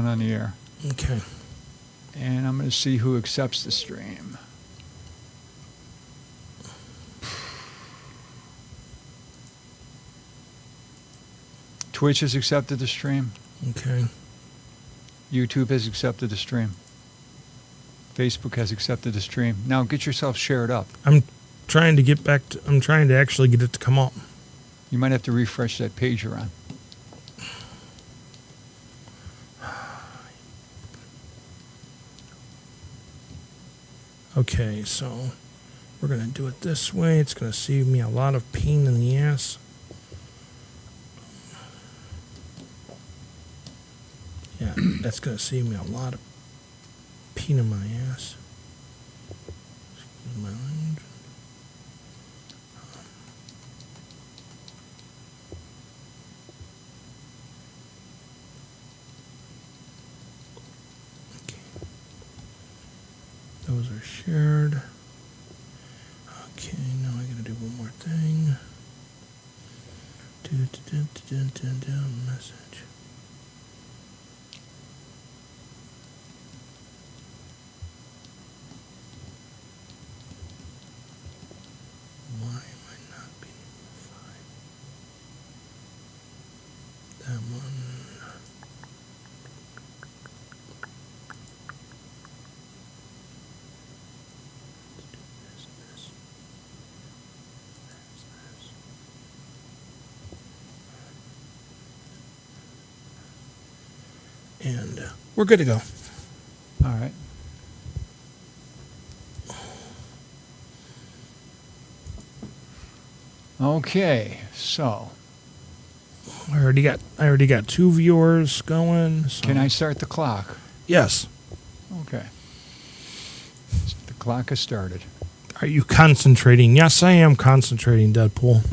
on the air. Okay. And I'm going to see who accepts the stream. Twitch has accepted the stream. Okay. YouTube has accepted the stream. Facebook has accepted the stream. Now get yourself shared up. I'm trying to get back to, I'm trying to actually get it to come up. You might have to refresh that page you're on. Okay, so we're going to do it this way. It's going to save me a lot of pain in the ass. Yeah, that's going to save me a lot of pain in my ass. Excuse my language. Okay. Those are shared. Okay, now I got to do one more thing. Message. Why am I not being notified? That one. Let's do this. And we're good to go. All right. Okay, so I already got 2 viewers going. So. can I start the clock? Yes. Okay. The clock has started. Are you concentrating? Yes, I am concentrating, Deadpool.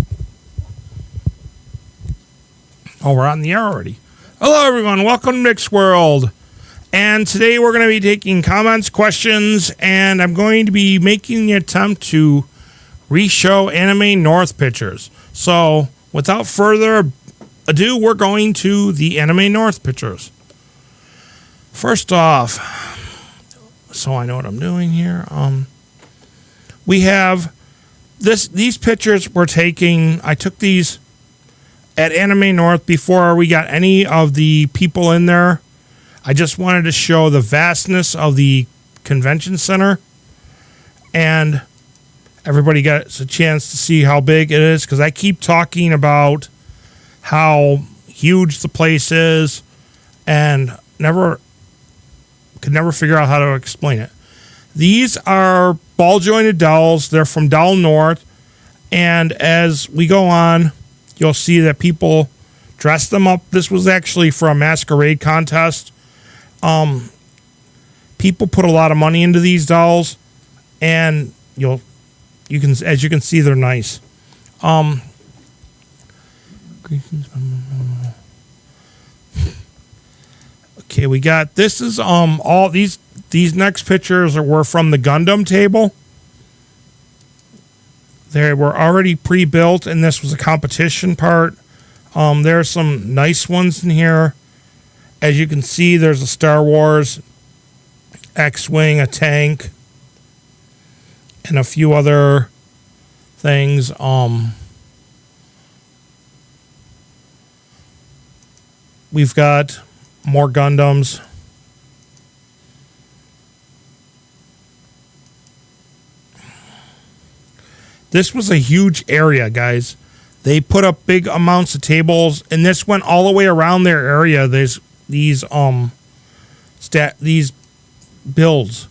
Oh, we're on the air already. Hello, everyone. Welcome to Mick's World. And today we're going to be taking comments, questions, and I'm going to be making the attempt to re-show Anime North pictures. So, without further ado, we're going to the Anime North pictures. First off, so I know what I'm doing here. We have these pictures we're taking. I took these at Anime North before we got any of the people in there. I just wanted to show the vastness of the convention center, and everybody got a chance to see how big it is, because I keep talking about how huge the place is and could never figure out how to explain it. These are ball jointed dolls. They're from Doll North, and as we go on, you'll see that people dress them up. This was actually for a masquerade contest. People put a lot of money into these dolls, and you can, as you can see, they're nice. Okay, we got, this is all these next pictures were from the Gundam table. They were already pre-built, and this was a competition part. There are some nice ones in here. As you can see, there's a Star Wars X-Wing, a tank, and a few other things. We've got more Gundams. This was a huge area, guys. They put up big amounts of tables, and this went all the way around their area. There's these builds.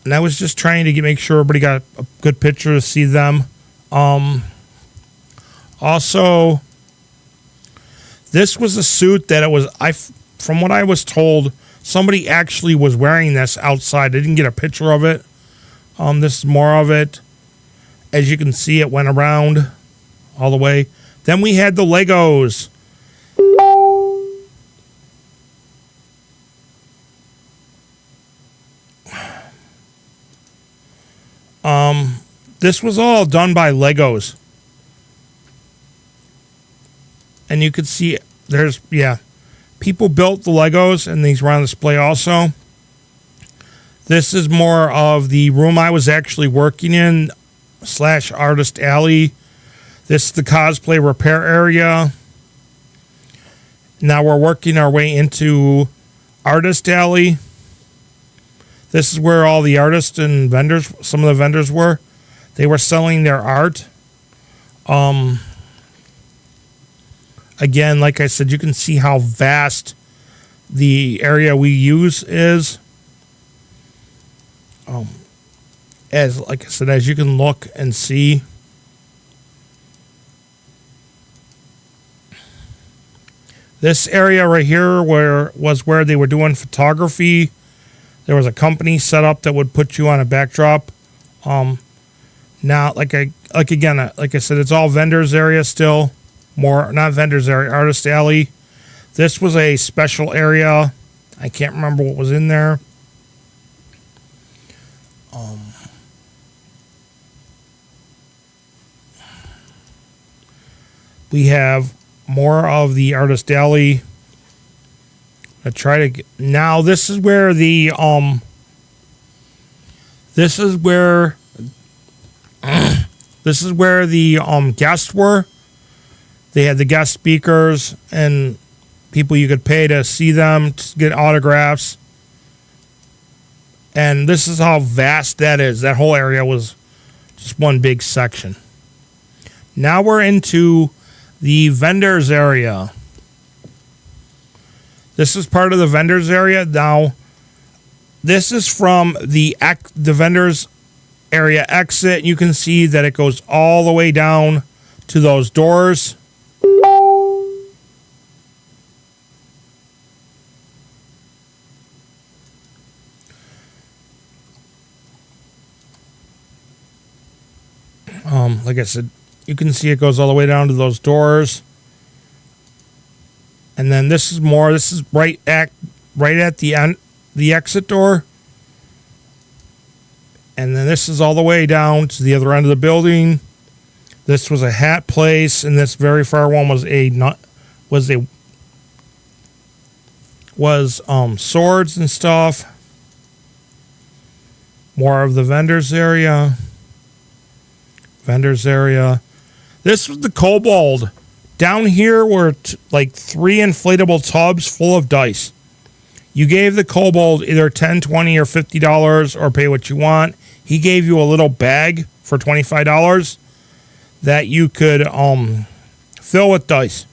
And I was just trying to make sure everybody got a good picture to see them. Also, this was a suit that from what I was told, somebody actually was wearing this outside. I didn't get a picture of it. This is more of it. As you can see, it went around all the way. Then we had the Legos. This was all done by Legos. And you could see people built the Legos, and these were on display also. This is more of the room I was actually working in / artist alley. This is the cosplay repair area. Now we're working our way into artist alley. This is where all the artists and vendors, some of the vendors were. They were selling their art. Again, like I said, you can see how vast the area we use is. As you can look and see. This area right here where they were doing photography. There was a company set up that would put you on a backdrop. Now, like I said, it's all vendors area still. More, not vendors area, artist alley. This was a special area. I can't remember what was in there. We have more of the artist alley. I try to get, now this is where the guests were. They had the guest speakers and people you could pay to see them, to get autographs. And this is how vast that is. That whole area was just one big section. Now we're into the vendors area. This is part of the vendors area. Now, this is from the vendors area exit. You can see that it goes all the way down to those doors. Like I said, you can see it goes all the way down to those doors. And then this is right at the end, the exit door. And then this is all the way down to the other end of the building. This was a hat place, and this very far one was swords and stuff. More of the vendors area. This was the kobold. Down here were like 3 inflatable tubs full of dice. You gave the kobold either $10, $20, or $50 or pay what you want. He gave you a little bag for $25 that you could fill with dice.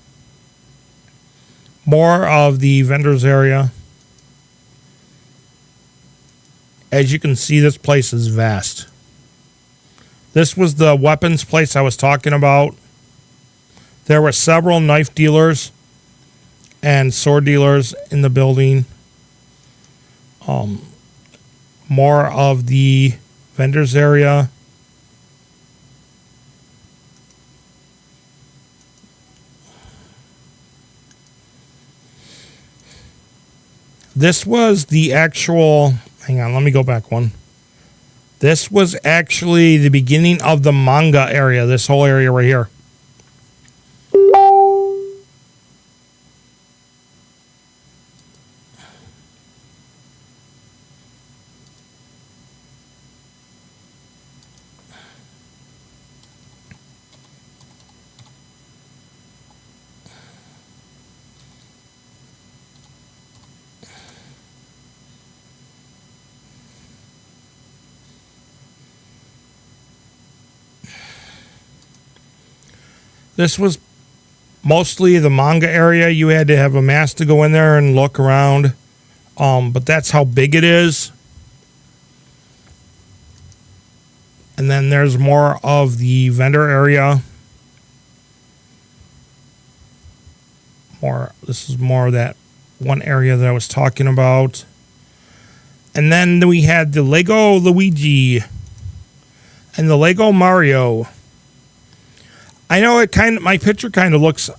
More of the vendors area. As you can see, this place is vast. This was the weapons place I was talking about. There were several knife dealers and sword dealers in the building. More of the vendors area. This was the actual, hang on, let me go back one. This was actually the beginning of the manga area, this whole area right here. This was mostly the manga area. You had to have a mask to go in there and look around. But that's how big it is. And then there's more of the vendor area. This is more of that one area that I was talking about. And then we had the Lego Luigi and the Lego Mario. I know my picture kind of looks,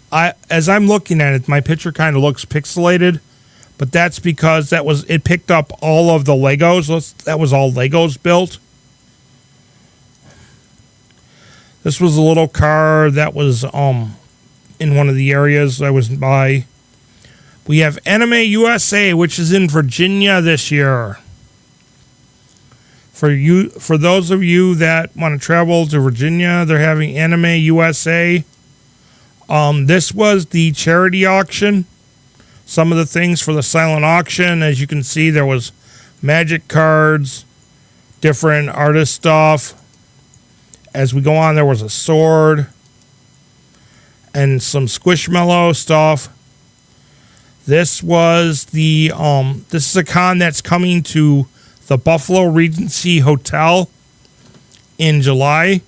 as I'm looking at it, my picture kind of looks pixelated, but that's because it picked up all of the Legos. That was all Legos built. This was a little car that was in one of the areas I was by. We have Anime USA, which is in Virginia this year. For those of you that want to travel to Virginia, they're having Anime USA. This was the charity auction. Some of the things for the silent auction, as you can see, there was magic cards, different artist stuff. As we go on, there was a sword and some Squishmallow stuff. This was this is a con that's coming to the Buffalo Regency Hotel in July,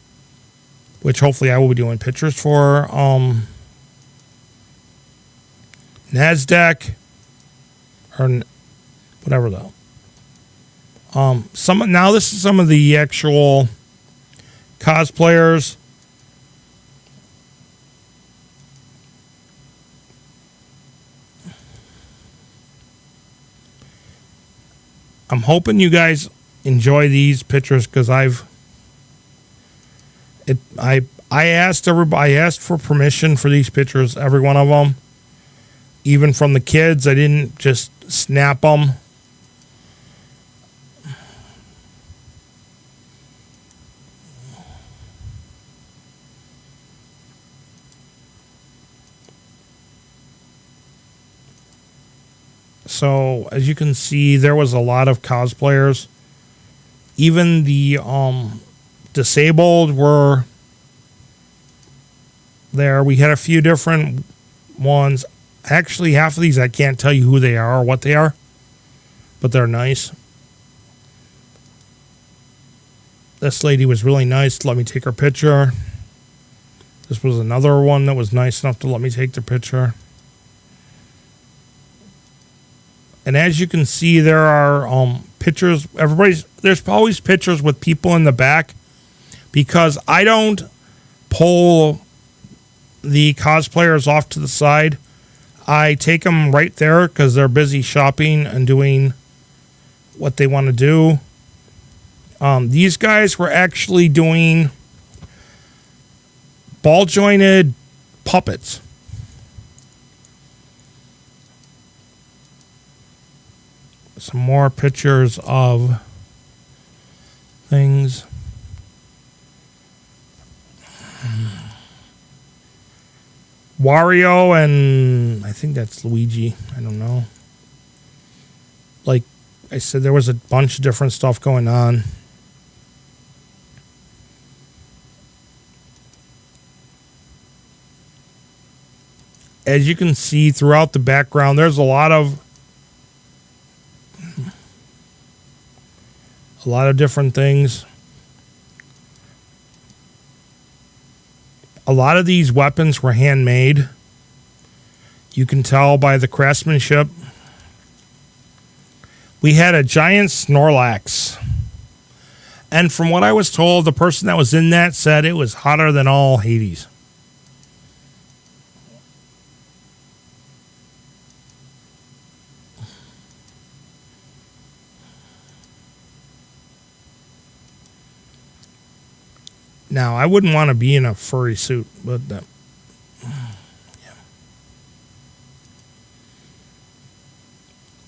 which hopefully I will be doing pictures for. NASDAQ or whatever though. Now this is some of the actual cosplayers. I'm hoping you guys enjoy these pictures because I asked everybody, I asked for permission for these pictures, every one of them, even from the kids. I didn't just snap them. So, as you can see, there was a lot of cosplayers. Even the disabled were there. We had a few different ones. Actually, half of these I can't tell you who they are or what they are, but they're nice. This lady was really nice to let me take her picture. This was another one that was nice enough to let me take the picture. And as you can see, there are pictures. There's always pictures with people in the back because I don't pull the cosplayers off to the side. I take them right there because they're busy shopping and doing what they want to do. These guys were actually doing ball jointed puppets. Some more pictures of things. Wario and I think that's Luigi. I don't know. Like I said, there was a bunch of different stuff going on. As you can see throughout the background, there's a lot of different things. A lot of these weapons were handmade. You can tell by the craftsmanship. We had a giant Snorlax. And from what I was told, the person that was in that said it was hotter than all Hades. Now, I wouldn't want to be in a furry suit, but yeah.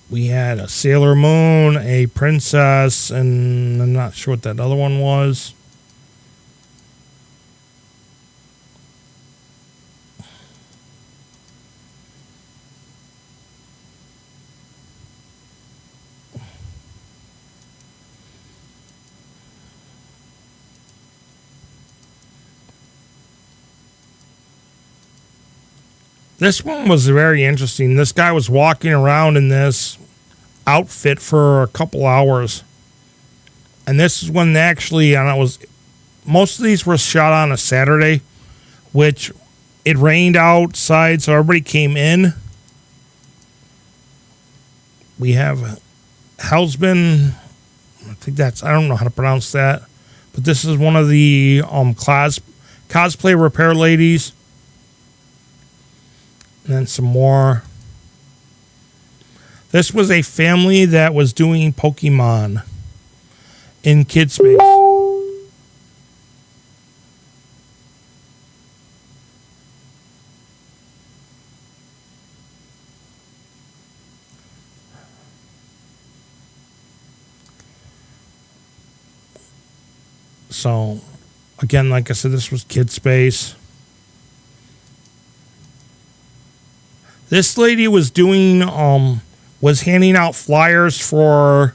We had a Sailor Moon, a princess, and I'm not sure what that other one was. This one was very interesting. This guy was walking around in this outfit for a couple hours. And this is when actually, and most of these were shot on a Saturday, which it rained outside, so everybody came in. We have Helsbin. I don't know how to pronounce that, but this is one of the cosplay repair ladies. And then some more. This was a family that was doing Pokemon in Kids Space. So, again, like I said, this was Kid Space. This lady was doing, was handing out flyers for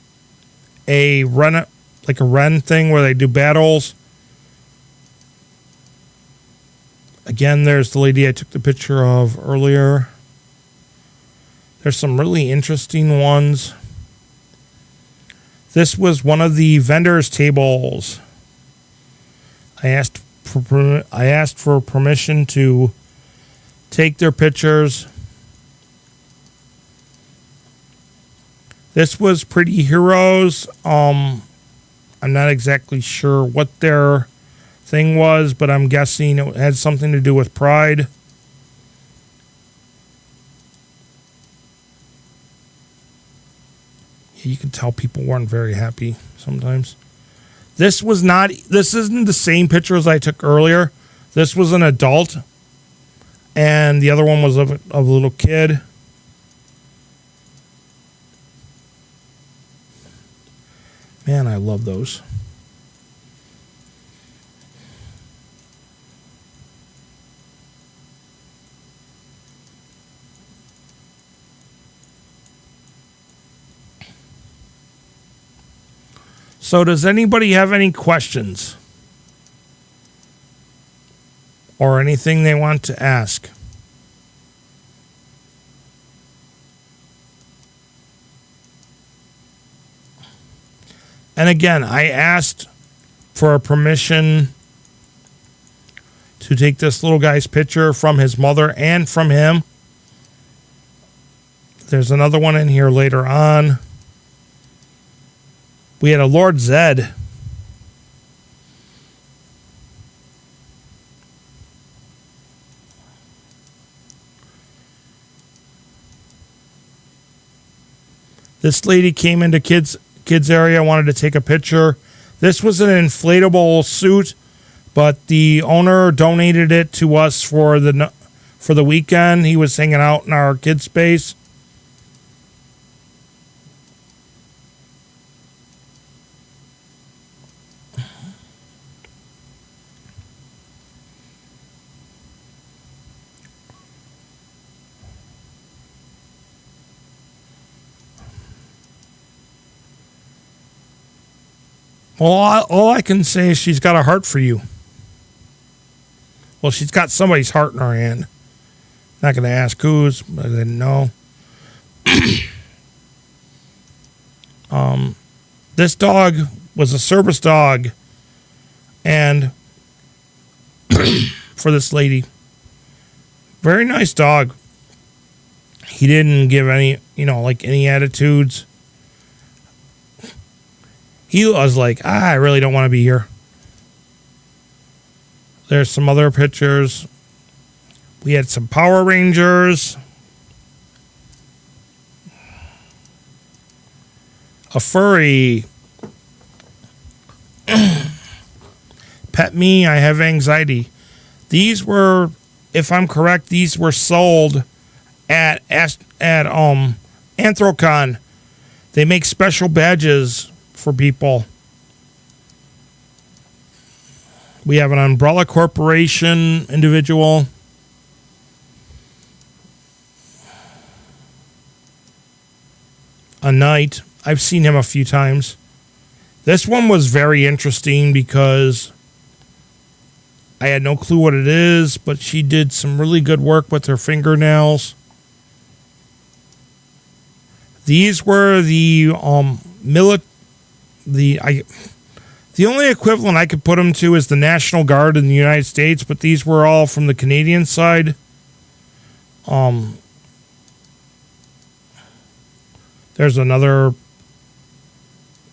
a run, like a Ren thing where they do battles. Again, there's the lady I took the picture of earlier. There's some really interesting ones. This was one of the vendors' tables. I asked for permission to take their pictures. This was Pretty Heroes. I'm not exactly sure what their thing was, but I'm guessing it had something to do with Pride. You can tell people weren't very happy sometimes. This isn't the same picture as I took earlier. This was an adult, and the other one was of a little kid. Man, I love those. So does anybody have any questions? Or anything they want to ask? And again, I asked for permission to take this little guy's picture from his mother and from him. There's another one in here later on. We had a Lord Zed. This lady came into kids area, wanted to take a picture. This was an inflatable suit, but the owner donated it to us for the weekend. He was hanging out in our kids space. Well, all I can say is she's got a heart for you. Well, she's got somebody's heart in her hand. Not going to ask whose, but I didn't know. This dog was a service dog, and for this lady, very nice dog. He didn't give any, any attitudes. He was like, I really don't want to be here. There's some other pictures. We had some Power Rangers. A furry. Pet me, I have anxiety. These were, if I'm correct, these were sold at Anthrocon. They make special badges for people. We have an Umbrella Corporation individual. A knight. I've seen him a few times. This one was very interesting because I had no clue what it is, but she did some really good work with her fingernails. These were the the only equivalent I could put them to is the National Guard in the United States, but these were all from the Canadian side. There's another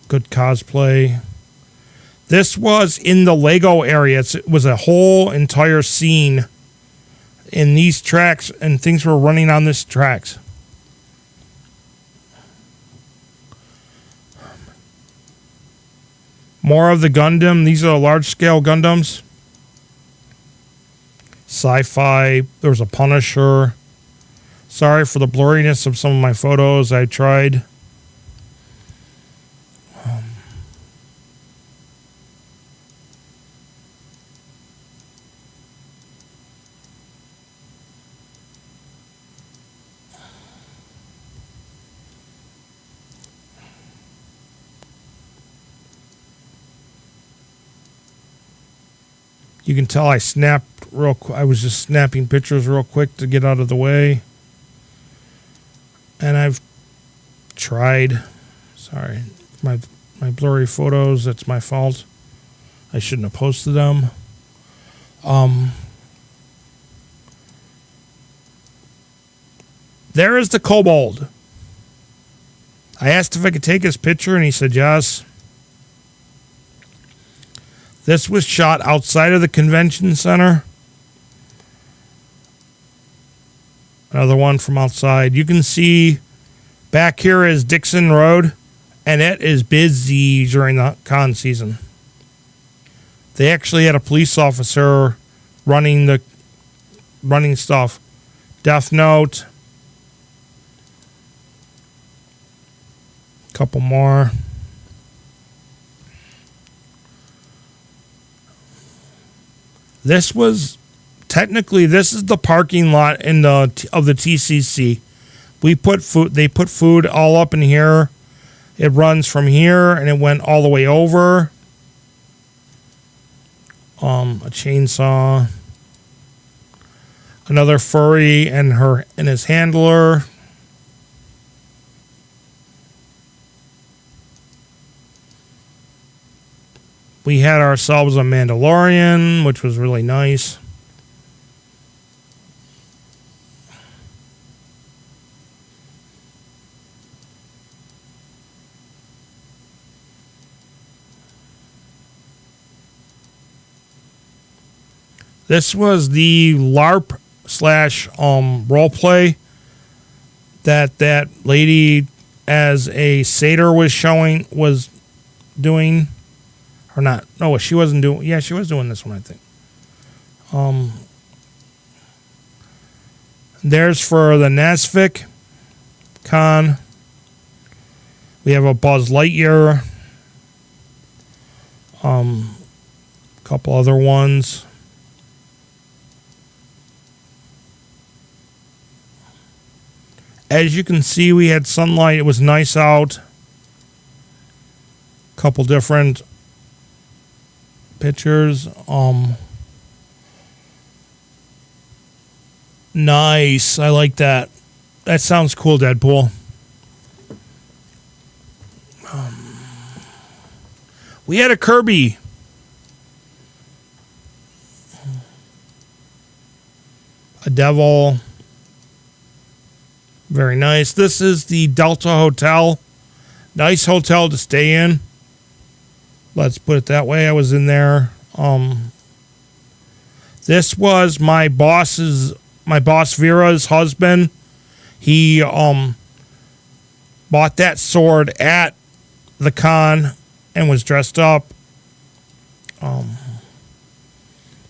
good cosplay. This was in the Lego area. It was a whole entire scene in these tracks, and things were running on this tracks. More of the Gundam. These are large-scale Gundams. Sci-fi. There was a Punisher. Sorry for the blurriness of some of my photos. I tried. You can tell I snapped I was just snapping pictures real quick to get out of the way. And I've tried. Sorry. My blurry photos, that's my fault. I shouldn't have posted them. There is the kobold. I asked if I could take his picture, and he said yes. This was shot outside of the convention center. Another one from outside. You can see back here is Dixon Road, and it is busy during the con season. They actually had a police officer running stuff. Death Note. Couple more. This is the parking lot of the TCC. They put food all up in here. It runs from here and it went all the way over. A chainsaw. Another furry and his handler. We had ourselves a Mandalorian, which was really nice. This was the LARP / role play that lady as a satyr was doing. Or not. No, she wasn't doing... Yeah, she was doing this one, I think. There's for the Nasvik Con. We have a Buzz Lightyear. Couple other ones. As you can see, we had sunlight. It was nice out. Couple different pictures. Nice. I like that. That sounds cool, Deadpool. We had a Kirby. A devil. Very nice. This is the Delta Hotel. Nice hotel to stay in. Let's put it that way. I was in there. This was my boss Vera's husband. He bought that sword at the con and was dressed up.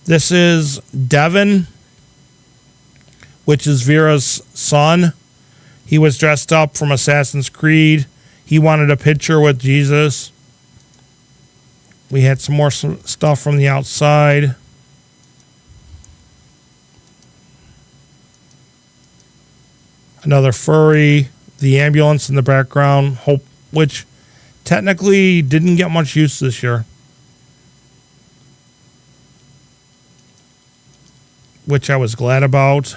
This is Devin, which is Vera's son. He was dressed up from Assassin's Creed. He wanted a picture with Jesus. We had some more stuff from the outside. Another furry. The ambulance in the background, which technically didn't get much use this year. Which I was glad about.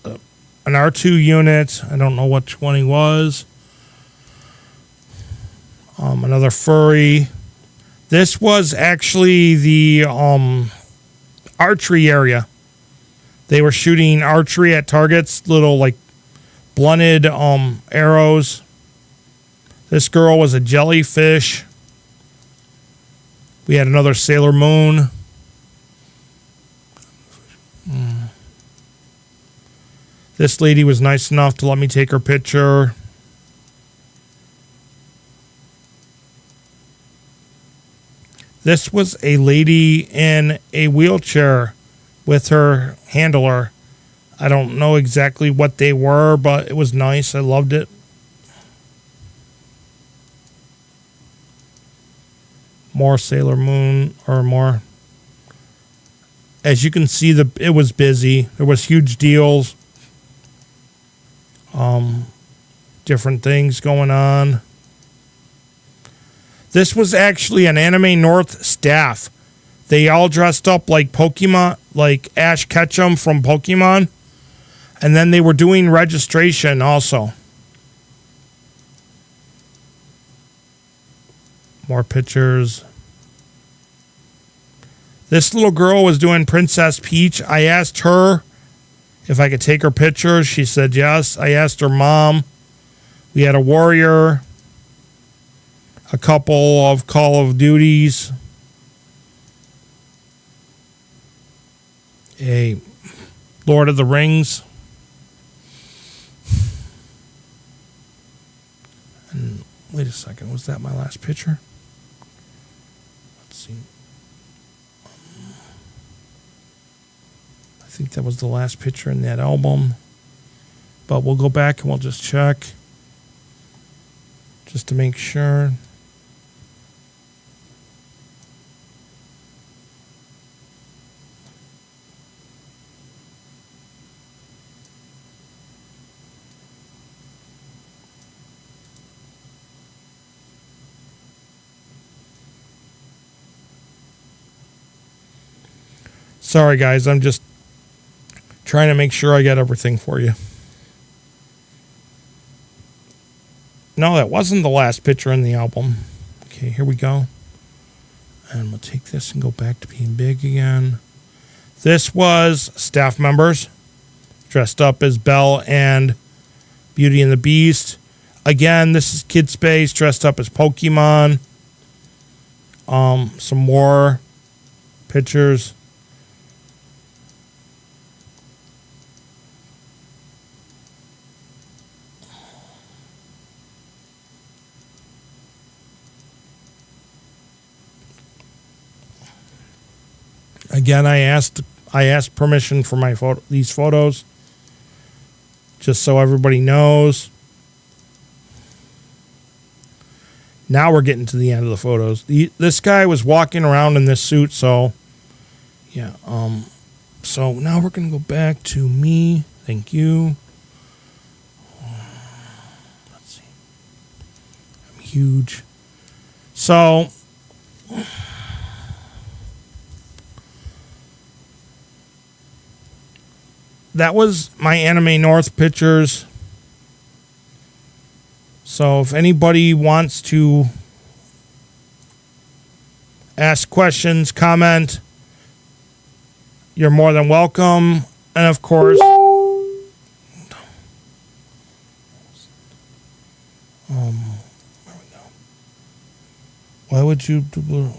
An R2 unit. I don't know which one he was. Another furry. This was actually the archery area. They were shooting archery at targets, little like blunted arrows. This girl was a jellyfish. We had another Sailor Moon. This lady was nice enough to let me take her picture. This was a lady in a wheelchair with her handler. I don't know exactly what they were, but it was nice. I loved it. More Sailor Moon, or more. As you can see, it was busy. There was huge deals. Different things going on. This was actually an Anime North staff. They all dressed up like Pokemon, like Ash Ketchum from Pokemon. And then they were doing registration also. More pictures. This little girl was doing Princess Peach. I asked her if I could take her picture. She said yes. I asked her mom. We had a warrior, a couple of Call of Duties, a Lord of the Rings, and wait a second, was that my last picture? Let's see. I think that was the last picture in that album, but we'll go back and we'll just check just to make sure. Sorry, guys. I'm just trying to make sure I got everything for you. No, that wasn't the last picture in the album. Okay, here we go. And we'll take this and go back to being big again. This was staff members dressed up as Belle and Beauty and the Beast. Again, this is Kid Space dressed up as Pokemon. Some more pictures. Again, I asked permission for these photos, just so everybody knows. Now we're getting to the end of the photos. This guy was walking around in this suit, so yeah. So now we're gonna go back to me. Thank you. Let's see. I'm huge. So. That was my Anime North pictures. So if anybody wants to ask questions, comment, you're more than welcome. And of course, there we go. Why would you do?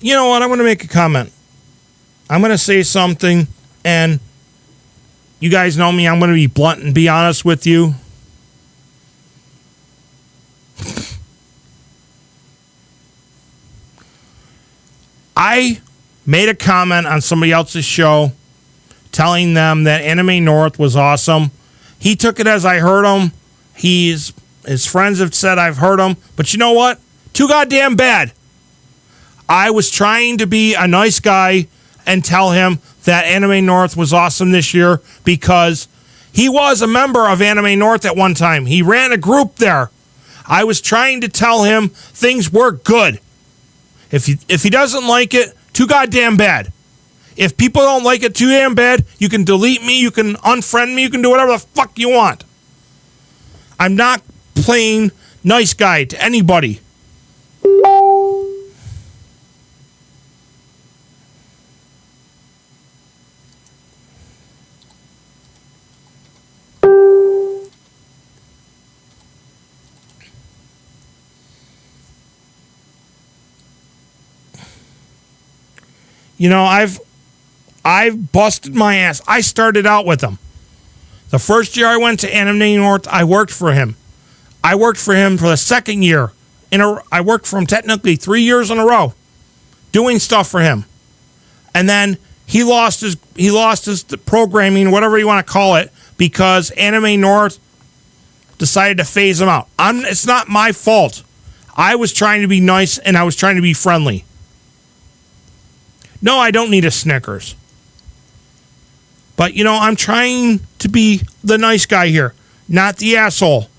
You know what? I'm going to make a comment. I'm going to say something, and you guys know me. I'm going to be blunt and be honest with you. I made a comment on somebody else's show telling them that Anime North was awesome. He took it as I heard him. His friends have said I've heard him. But you know what? Too goddamn bad. I was trying to be a nice guy and tell him that Anime North was awesome this year because he was a member of Anime North at one time. He ran a group there. I was trying to tell him things were good. If he doesn't like it, too goddamn bad. If people don't like it too damn bad, you can delete me, you can unfriend me, you can do whatever the fuck you want. I'm not playing nice guy to anybody. You know, I've busted my ass. I started out with him. The first year I went to Anime North, I worked for him. I worked for him for the second year I worked for him technically 3 years in a row, doing stuff for him, and then he lost his programming, whatever you want to call it, because Anime North decided to phase him out. It's not my fault. I was trying to be nice and I was trying to be friendly. No, I don't need a Snickers. But, I'm trying to be the nice guy here, not the asshole.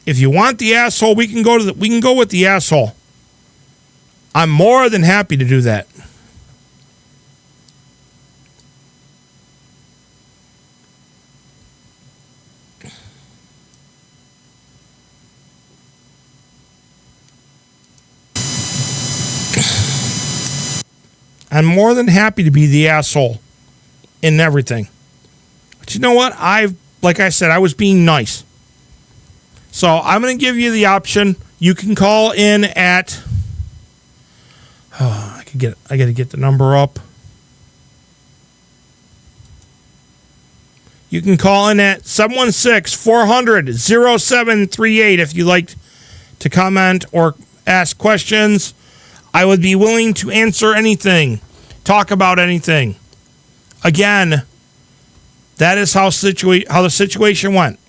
If you want the asshole, we can go with the asshole. I'm more than happy to do that. I'm more than happy to be the asshole in everything. But you know what? Like I said, I was being nice. So I'm going to give you the option. You can call in at... I got to get the number up. You can call in at 716-400-0738 if you'd like to comment or ask questions. I would be willing to answer anything, talk about anything. Again, that is how the situation went.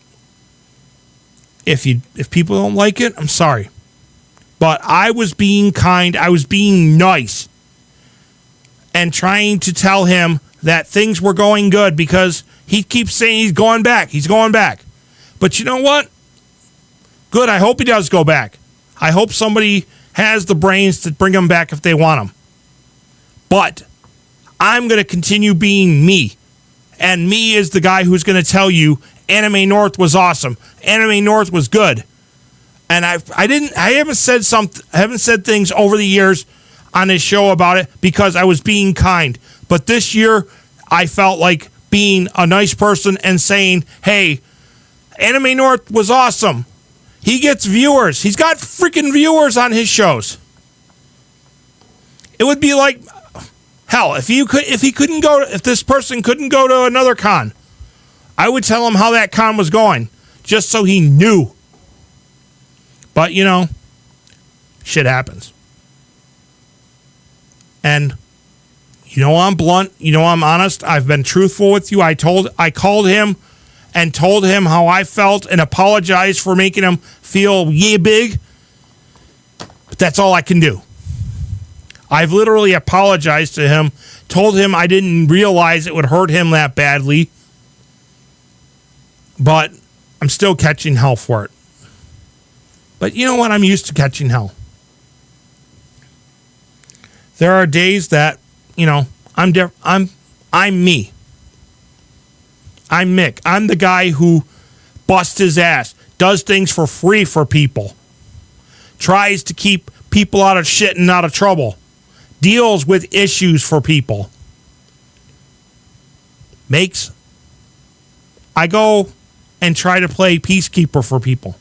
If people don't like it, I'm sorry. But I was being kind, I was being nice, and trying to tell him that things were going good because he keeps saying he's going back. But you know what? Good, I hope he does go back. I hope somebody has the brains to bring him back if they want him. But I'm going to continue being me. And me is the guy who's going to tell you Anime North was awesome. Anime North was good. And I haven't said things over the years on this show about it because I was being kind. But this year I felt like being a nice person and saying, "Hey, Anime North was awesome. He gets viewers. He's got freaking viewers on his shows." It would be like hell if this person couldn't go to another con. I would tell him how that con was going, just so he knew. But shit happens. And I'm blunt. I'm honest. I've been truthful with you. I called him and told him how I felt and apologized for making him feel big. But that's all I can do. I've literally apologized to him, told him I didn't realize it would hurt him that badly. But I'm still catching hell for it. But you know what? I'm used to catching hell. There are days that, I'm me. I'm Mick. I'm the guy who busts his ass, does things for free for people, tries to keep people out of shit and out of trouble, deals with issues for people. I go and try to play peacekeeper for people.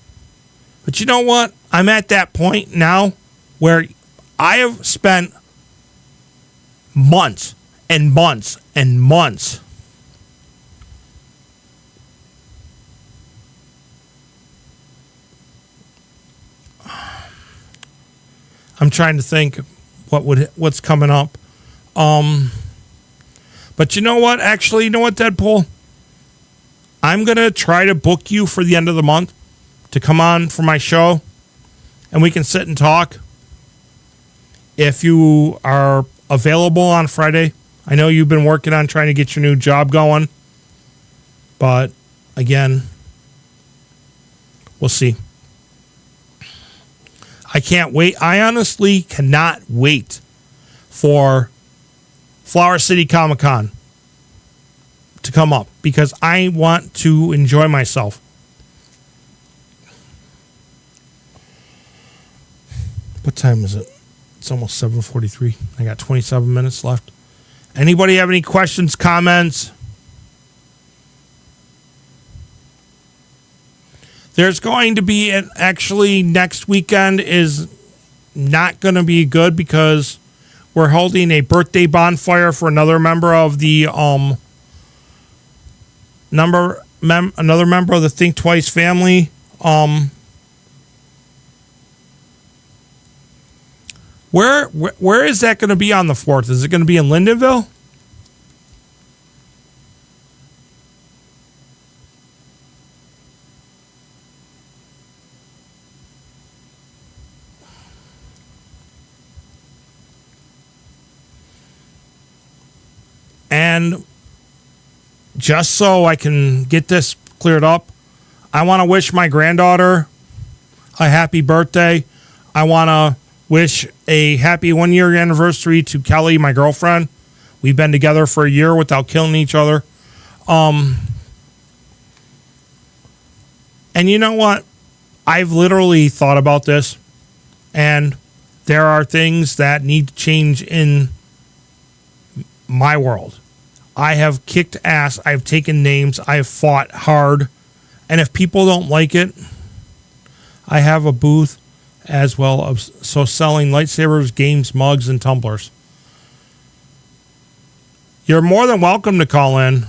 But you know what? I'm at that point now where I have spent months and months and months I'm trying to think what's coming up. But you know what? Actually, you know what, Deadpool? I'm going to try to book you for the end of the month to come on for my show, and we can sit and talk. If you are available on Friday, I know you've been working on trying to get your new job going, but again, we'll see. I can't wait. I honestly cannot wait for Flower City Comic Con to come up because I want to enjoy myself. What time is it? It's almost 7:43. I got 27 minutes left. Anybody have any questions, comments? There's going to be actually next weekend is not going to be good because we're holding a birthday bonfire for another member of the another member of the Think Twice family. Where is that going to be on the 4th? Is it going to be in Lindenville? And just so I can get this cleared up, I want to wish my granddaughter a happy birthday. I want to wish a happy 1-year anniversary to Kelly, my girlfriend. We've been together for a year without killing each other. And you know what? I've literally thought about this, and there are things that need to change in my world. I have kicked ass. I've taken names. I've fought hard. And if people don't like it, I have a booth as well of selling lightsabers, games, mugs, and tumblers. You're more than welcome to call in.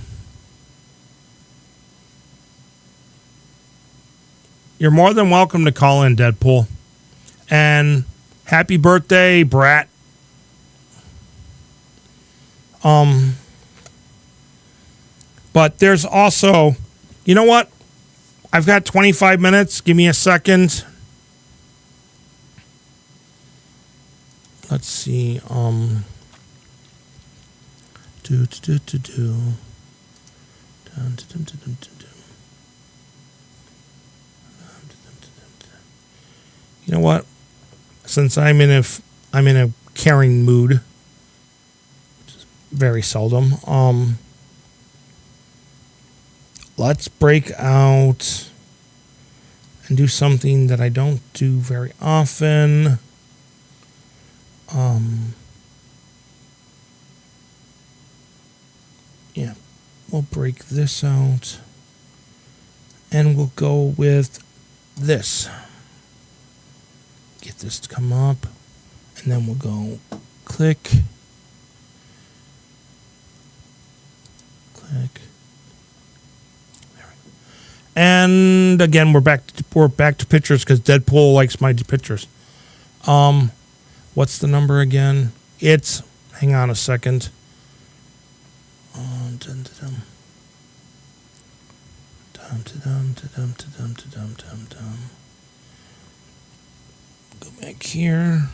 You're more than welcome to call in, Deadpool. And happy birthday, Brat. But there's also, you know what? I've got 25 minutes. Give me a second. Let's see. You know what? Since I'm in a caring mood, which is very seldom. Let's break out and do something that I don't do very often. Yeah, we'll break this out and we'll go with this. Get this to come up and then we'll go click. And again, we're back to pictures because Deadpool likes my pictures. What's the number again? It's, hang on a second. Go back here.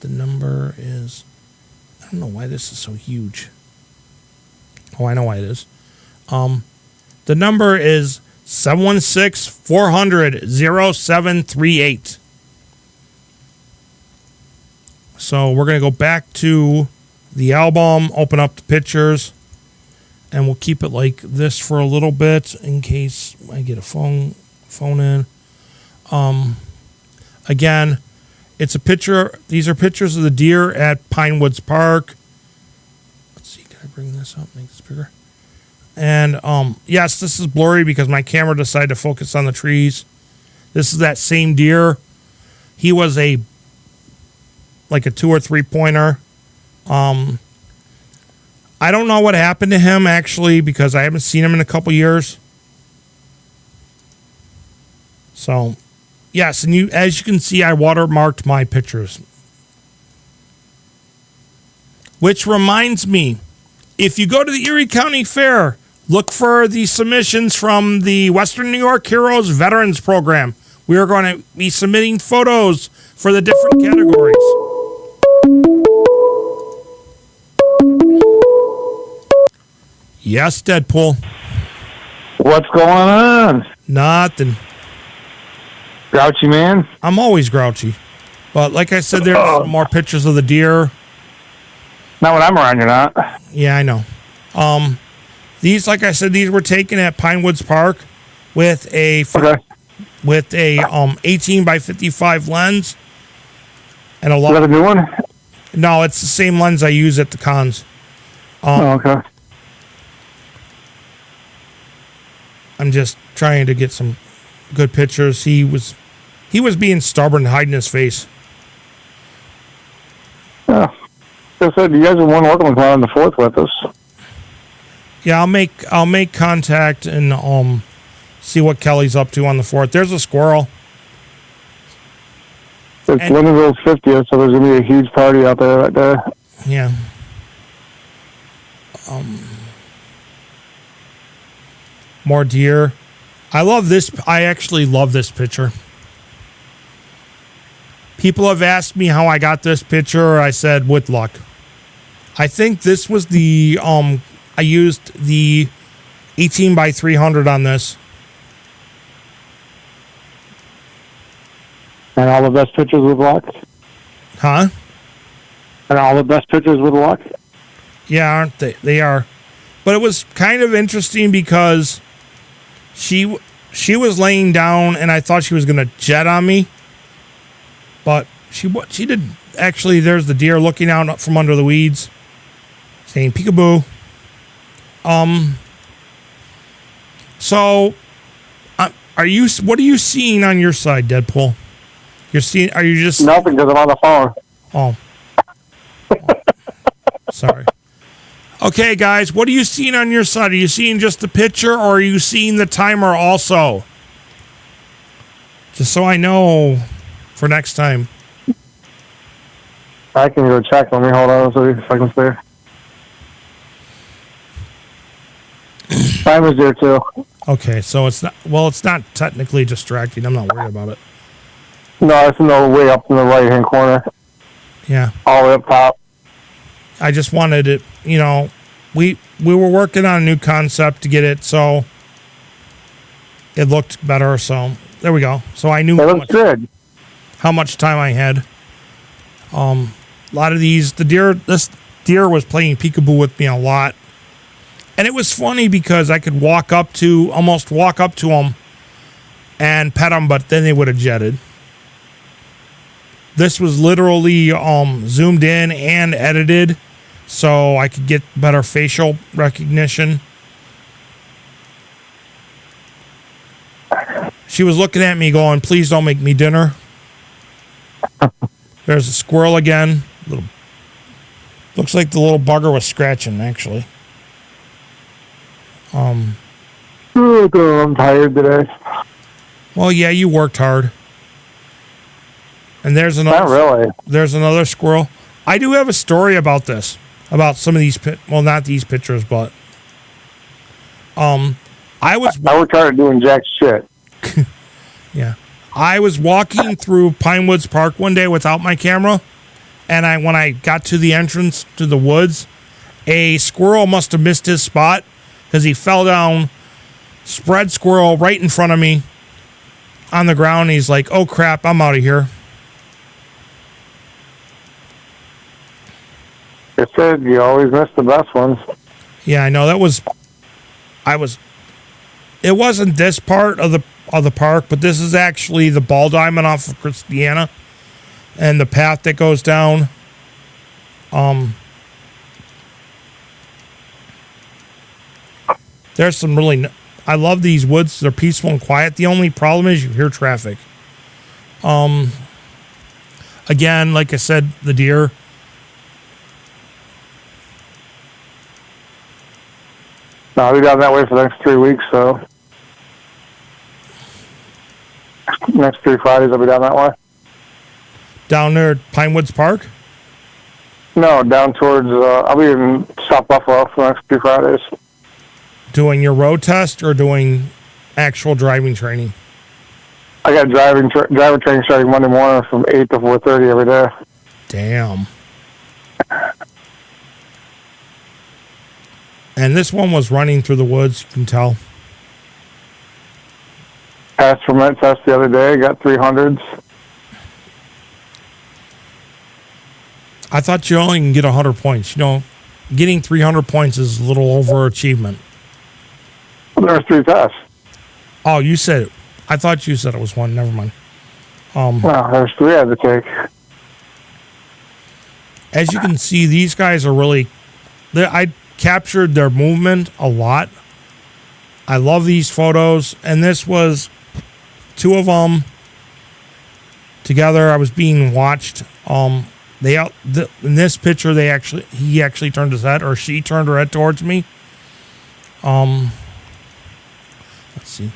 The number is, I don't know why this is so huge. Oh, I know why it is. The number is 716-400-0738. So we're going to go back to the album, open up the pictures, and we'll keep it like this for a little bit in case I get a phone in. Again, it's a picture. These are pictures of the deer at Pinewoods Park. Let's see, can I bring this up, make this bigger? And yes, this is blurry because my camera decided to focus on the trees. This is that same deer. He was like a 2 or 3 pointer. I don't know what happened to him actually because I haven't seen him in a couple years. So, yes, and as you can see, I watermarked my pictures. Which reminds me, if you go to the Erie County Fair, look for the submissions from the Western New York Heroes Veterans Program. We are going to be submitting photos for the different categories. Yes, Deadpool. What's going on? Nothing. Grouchy man? I'm always grouchy. But like I said, there's some more pictures of the deer. Not when I'm around, you're not. Yeah, I know. These, like I said, these were taken at Pinewoods Park with a 18 by 55 lens and a lot. Is that a new one? No, it's the same lens I use at the cons. Okay. I'm just trying to get some good pictures. He was being stubborn, hiding his face. Yeah. Like I said, you guys are one welcome to come on the 4th with us. Yeah, I'll make contact and see what Kelly's up to on the 4th. There's a squirrel. It's And- Lindenville's 50th, so there's going to be a huge party out there that day. Yeah. More deer. I love this. I actually love this picture. People have asked me how I got this picture. I said with luck. I think this was the I used the 18 by 300 on this. And all the best pictures with luck. Huh? And all the best pictures with luck. Yeah, aren't they? They are. But it was kind of interesting because she was laying down and I thought she was going to jet on me. But she did actually. There's the deer looking out from under the weeds, saying peekaboo. So, what are you seeing on your side, Deadpool? You're seeing? Are you just Nothing, because I'm on the phone. Oh. Sorry. Okay, guys, what are you seeing on your side? Are you seeing just the picture, or are you seeing the timer also? Just so I know for next time. I can go check. Let me hold on so if I can see. Time is there too. Okay, so it's not technically distracting. I'm not worried about it. No, it's in the way up in the right-hand corner, Yeah. all the way up top. I just wanted it, we were working on a new concept to get it so it looked better. So there we go. So I knew That looks good. how much time I had. A lot of these, this deer was playing peekaboo with me a lot. And it was funny because I could almost walk up to them and pet them, but then they would have jetted. This was literally zoomed in and edited so I could get better facial recognition. She was looking at me going, please don't make me dinner. There's a squirrel again. Looks like the little bugger was scratching, actually. I'm tired today. Well, yeah, you worked hard. And there's Not really. There's another squirrel. I do have a story about this, about some of these not these pictures, but I worked hard at doing jack shit. Yeah. I was walking through Pinewoods Park one day without my camera, and when I got to the entrance to the woods, a squirrel must have missed his spot because he fell down, spread squirrel right in front of me on the ground. He's like, oh crap, I'm out of here. I said you always miss the best ones. Yeah, I know it wasn't this part of the park, but this is actually the ball diamond off of Christiana and the path that goes down. There's some I love these woods. They're peaceful and quiet. The only problem is you hear traffic. Again, like I said, the deer. No, I'll be down that way for the next 3 weeks, so next 3 Fridays I'll be down that way. Down there at Pinewoods Park? No, down towards, I'll be in South Buffalo for the next 2 Fridays. Doing your road test or doing actual driving training? I got driver training starting Monday morning from 8 to 4:30 every day. Damn. And this one was running through the woods, you can tell. Passed ferment test the other day, got 300s. I thought you only can get 100 points. Getting 300 points is a little overachievement. There were 3 tests. Oh, you said it. I thought you said it was one. Never mind. No, there's 3 I had to take. As you can see, these guys are really... I captured their movement a lot. I love these photos. And this was 2 of them together. I was being watched. In this picture, he actually turned his head, or she turned her head towards me. Let's see.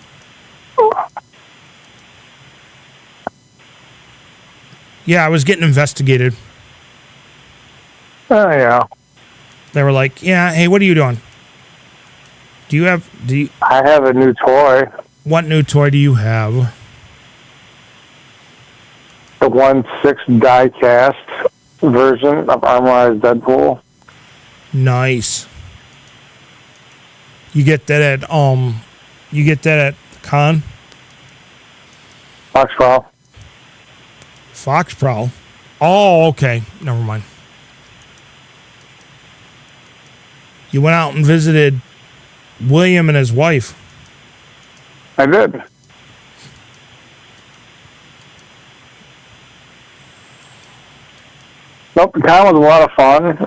Yeah, I was getting investigated. Oh, yeah. They were like, "Yeah, hey, what are you doing? I have a new toy. What new toy do you have?" The 1/6 die-cast version of Armorized Deadpool. Nice. You get that at con? Fox Prowl. Fox Prowl. Oh, okay. Never mind. You went out and visited William and his wife. I did. Nope, the con was a lot of fun.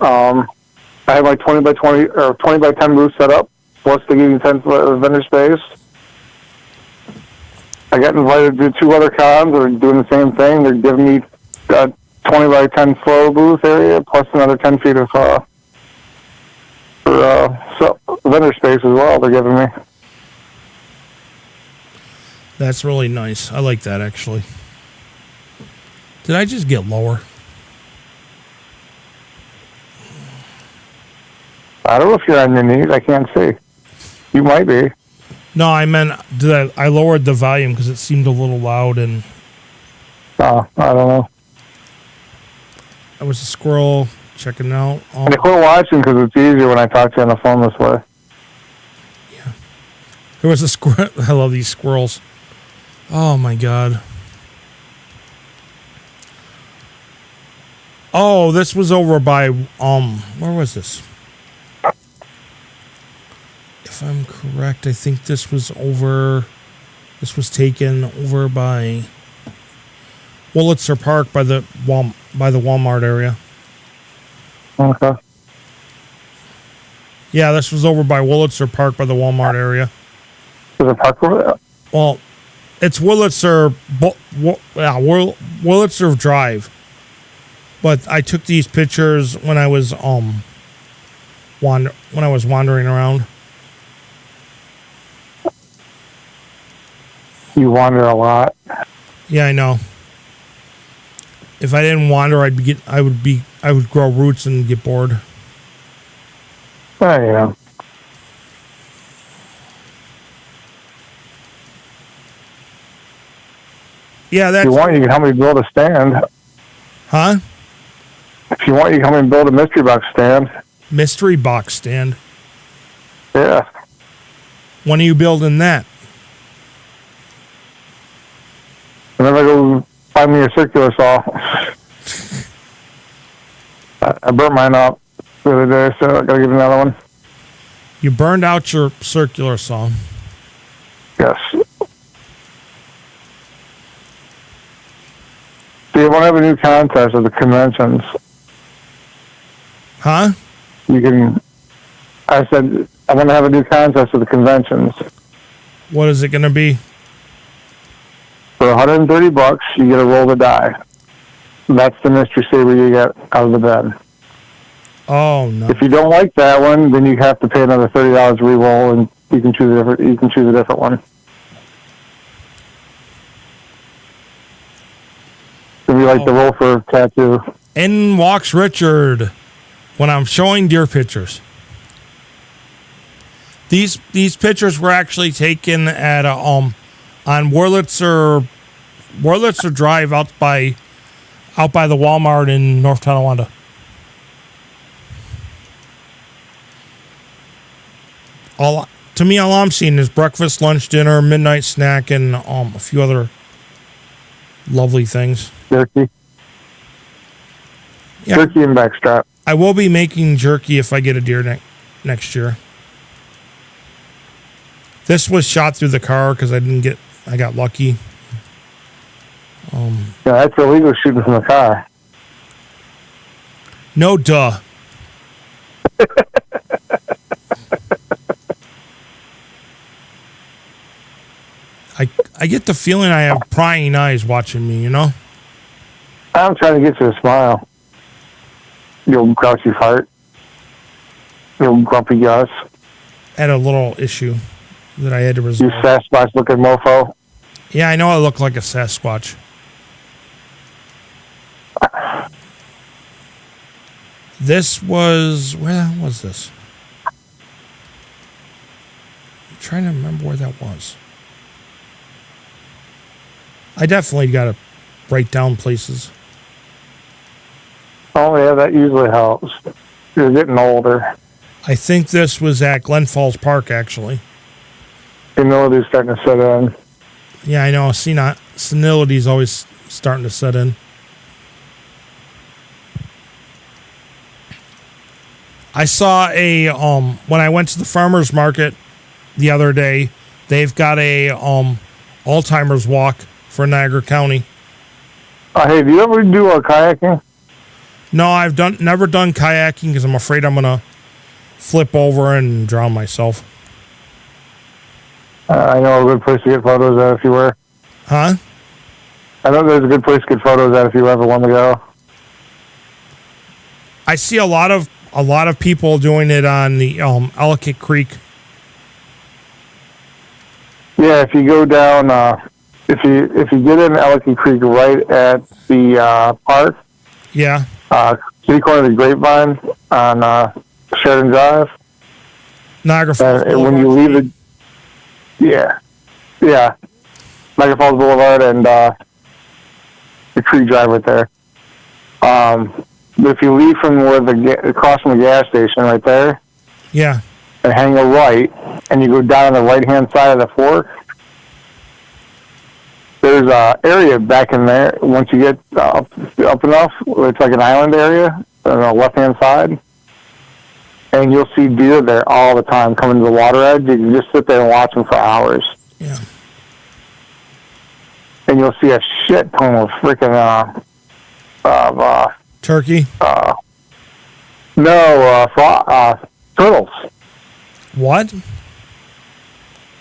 I had like 20 by 20 or 20 by 10 booths set up, plus the getting 10 vendor space. I got invited to 2 other cons that are doing the same thing. They're giving me a 20 by 10 flow booth area, plus another 10 feet of vendor space as well. They're giving me. That's really nice. I like that, actually. Did I just get lower? I don't know if you're on your knees. I can't see. You might be. No, I meant I lowered the volume because it seemed a little loud, and I don't know. I was a squirrel checking out. And I quit watching because it's easier when I talk to you on the phone this way. Yeah. There was a squirrel. I love these squirrels. Oh, my God. Oh, this was over by, where was this? If I'm correct, I think this was taken over by Wurlitzer Park by the Walmart area. Okay. Yeah, this was over by Wurlitzer Park by the Walmart area. Is it park over there? Well, it's Wurlitzer Drive. But I took these pictures when I was wandering around. You wander a lot. Yeah, I know. If I didn't wander, I would grow roots and get bored. Oh, yeah. Yeah, that's... If you want, you can help me build a stand. Huh? If you want, you can help me build a mystery box stand. Mystery box stand? Yeah. When are you building that? Whenever I go find me a circular saw. I burnt mine up the other day, so I gotta get another one. You burned out your circular saw. Yes. See, I want to have a new contest at the conventions. Huh? I said, I want to have a new contest at the conventions. What is it going to be? For $130, you get a roll of die. That's the mystery saber you get out of the bed. Oh, no. If you don't like that one, then you have to pay another $30 re-roll, and you can choose a different one. It'll be like the roll for tattoo. In walks Richard when I'm showing deer pictures. These pictures were actually taken at on Wurlitzer Drive out by the Walmart in North Tonawanda. All I'm seeing is breakfast, lunch, dinner, midnight snack, and a few other lovely things. Jerky. Yeah. Jerky and backstrap. I will be making jerky if I get a deer next year. This was shot through the car because I got lucky. Yeah, that's illegal shooting from the car. No duh. I get the feeling I have prying eyes watching me, you know? I'm trying to get you to smile. You old grouchy fart. You old grumpy Gus. I had a little issue that I had to You resolve. Sasquatch looking mofo. Yeah, I know I look like a Sasquatch. This was, where was this? I'm trying to remember where that was. I definitely got to write down places. Oh, yeah, that usually helps. You're getting older. I think this was at Glen Falls Park, actually. Humility's starting to set in. Yeah, I know. Senility's always starting to set in. I saw when I went to the farmer's market the other day, they've got a Alzheimer's walk for Niagara County. Hey, do you ever do kayaking? No, I've never done kayaking because I'm afraid I'm gonna flip over and drown myself. I know a good place to get photos at if you were. Huh? I know there's a good place to get photos at if you ever want to go. I see a lot of people doing it on the Ellicott Creek. Yeah, if you go down, if you get in Ellicott Creek right at the park, Yeah. city corner of the Grapevine on Sheridan Drive. Niagara Falls. And when you leave the, yeah, Niagara Falls Boulevard and the Creek Drive right there. If you leave from across from the gas station right there, Yeah. and hang a right, and you go down the right-hand side of the fork, there's a area back in there. Once you get up enough, it's like an island area on the left-hand side, and you'll see deer there all the time coming to the water edge. You can just sit there and watch them for hours. Yeah. And you'll see a shit ton of freaking Turkey. turtles. What?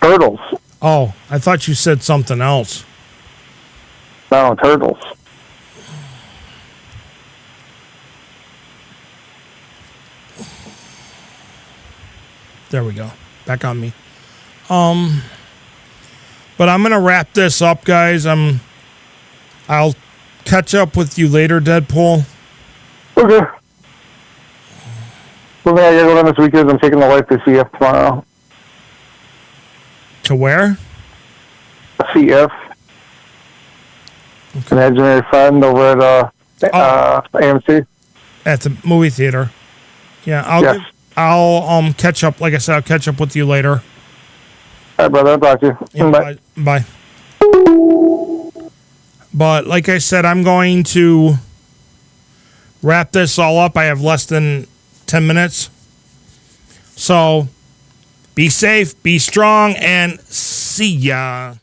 Turtles. Oh, I thought you said something else. No, turtles. There we go. Back on me. But I'm gonna wrap this up, guys. I'll catch up with you later, Deadpool. Okay. Well, I gotta go down this weekend. I'm taking the wife to CF tomorrow. To where? CF. Okay. An imaginary friend over at AMC. At the movie theater. Yeah, I'll catch up. Like I said, I'll catch up with you later. All right, brother. I'll talk to you. Yeah, Bye. Bye. But like I said, I'm going to wrap this all up. I have less than 10 minutes. So be safe, be strong, and see ya.